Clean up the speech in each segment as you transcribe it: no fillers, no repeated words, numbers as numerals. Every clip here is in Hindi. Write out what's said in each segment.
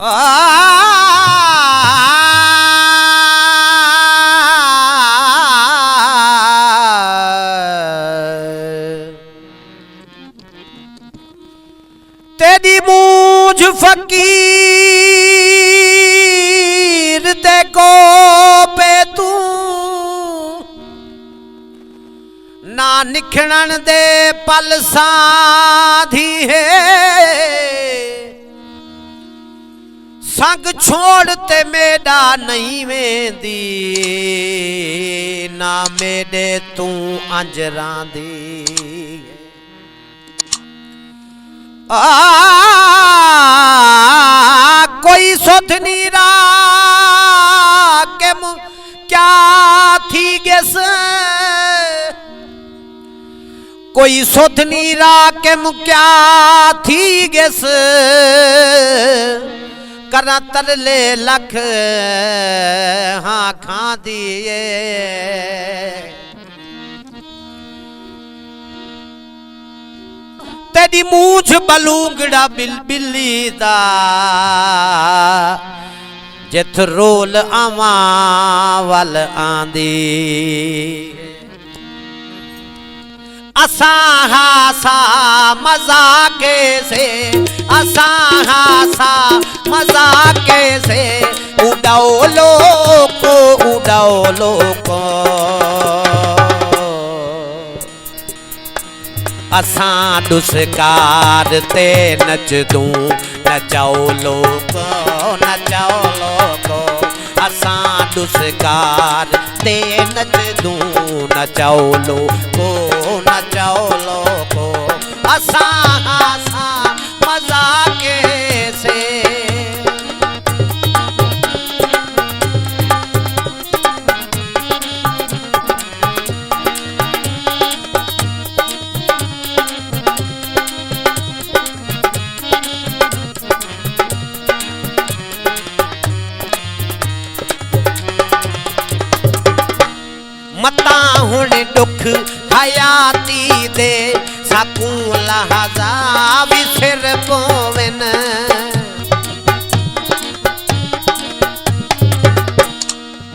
तेरी मूझ फकीर दे को पे तू ना निखणन दे पल साधी है संग छोड़ते मेरा नहीं वेंदी ना मेरे तू अंजरां दी कोई सुथनी रा के क्या थी गेस कोई सुथनी रा के क्या थी गेस करा तरले लख हाँ खा दिए तेरी मूछ बलूंगड़ा बिल्ली दा जिथ रोल आवा वल आंदी असा हासा मजाके से असा हासा मजाके से उड़ाओ लोको असा दुस्कार ते नच दूं नचाओ लोको असा दुस्कार ते नच दूं नचाओ लोको असा हासा मजाके से मता हुण दुख हयाती दे साकू लहजा विसर पोवन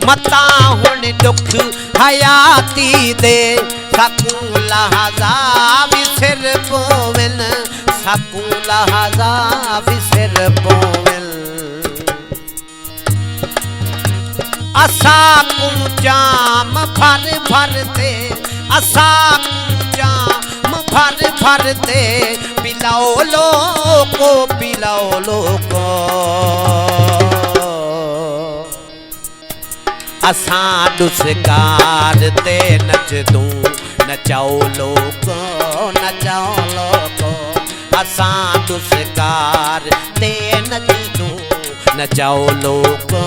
मता हुण दुख हयाती दे साकू लहजा विसर पोवन साकू लहजा विसर पोवन असा जाम भरते असा जाम भरते पिलाओ लोको असा दुस्कार ते नच दूं नचाओ लोको असा दुस्कार ते नच दूं नचाओ लोको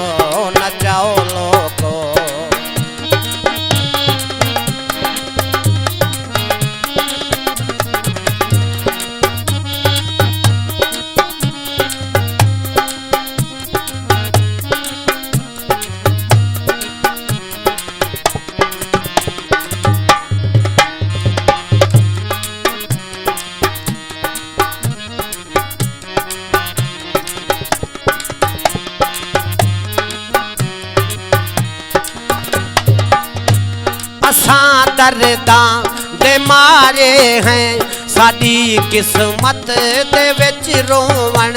दर्दां दे मारे हैं साडी किस्मत दे विच रोवण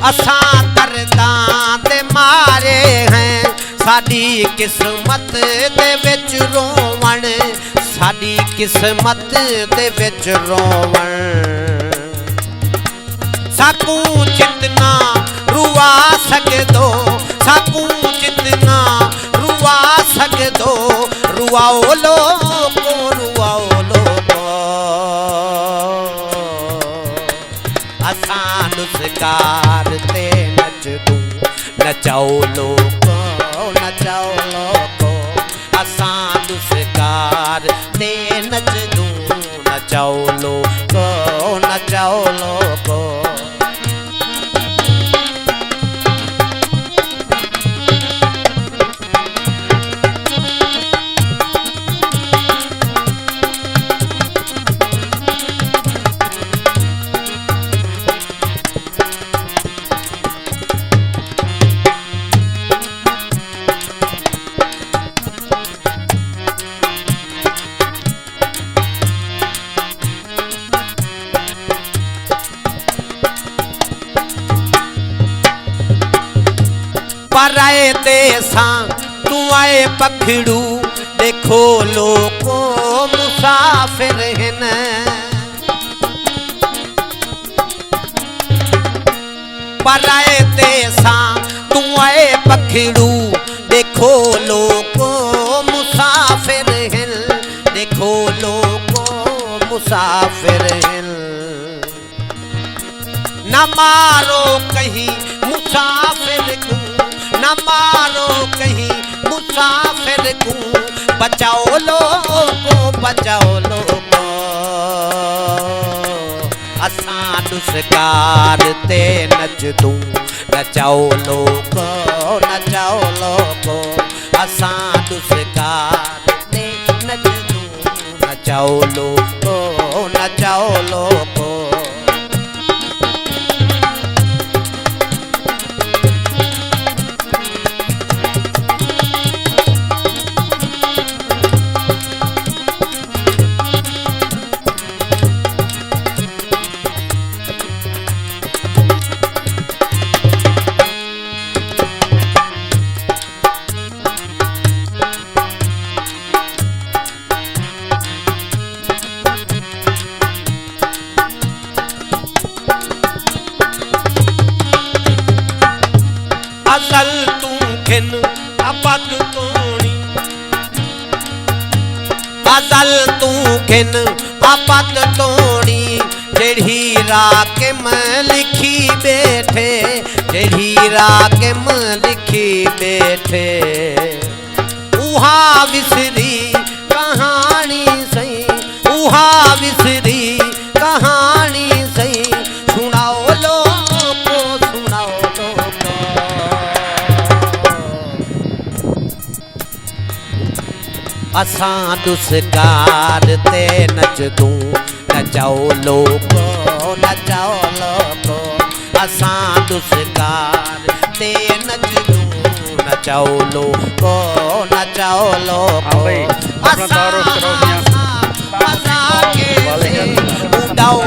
असा दर्दां दे मारे हैं साडी किस्मत दे विच रोवण साडी किस्मत दे विच रोवण साकू जितना रुआ सकदो साकू जितना रुआ सकदो रुआओ लोको असा दुस्कार ते नच दूं नचाओ लोको असा दुस्कार ते नच दूं नचाओ लोको पराए देसां तू आए पखड़ू देखो लोको मुसाफिर हिन पराए देसां तू आए पखड़ू देखो लोको मुसाफिर हिन देखो लोको मुसाफिर हिन न मारो कहीं मुसाफिर को न मारो कहीं मुसाफिर को बचाओ लोगो असां दुस्कार ते नच दूं नचाओ लोगो असां दुस्कार ते नच दूं नचाओ लोगो असल तू खिन अपत तोणी असल तू खिन अपत तोणी जेड़ी राग में लिखी बैठे जेड़ी राग में लिखी बैठे उहा विसरी कहानी सही उहा विसरी कहानी सही सुनाओ लोगो असां दुस्कार ते नच दूं नचाओ लोगो असां दुस्कार ते नच दूं नचाओ लोगो असां के उड़ाओ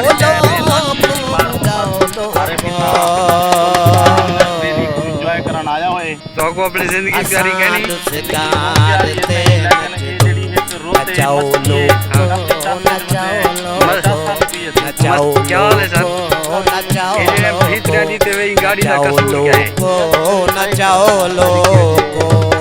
तो को अपनी जिंदगी प्यारी कहनी नचाओ क्या हाल है सर नचाओ लोगो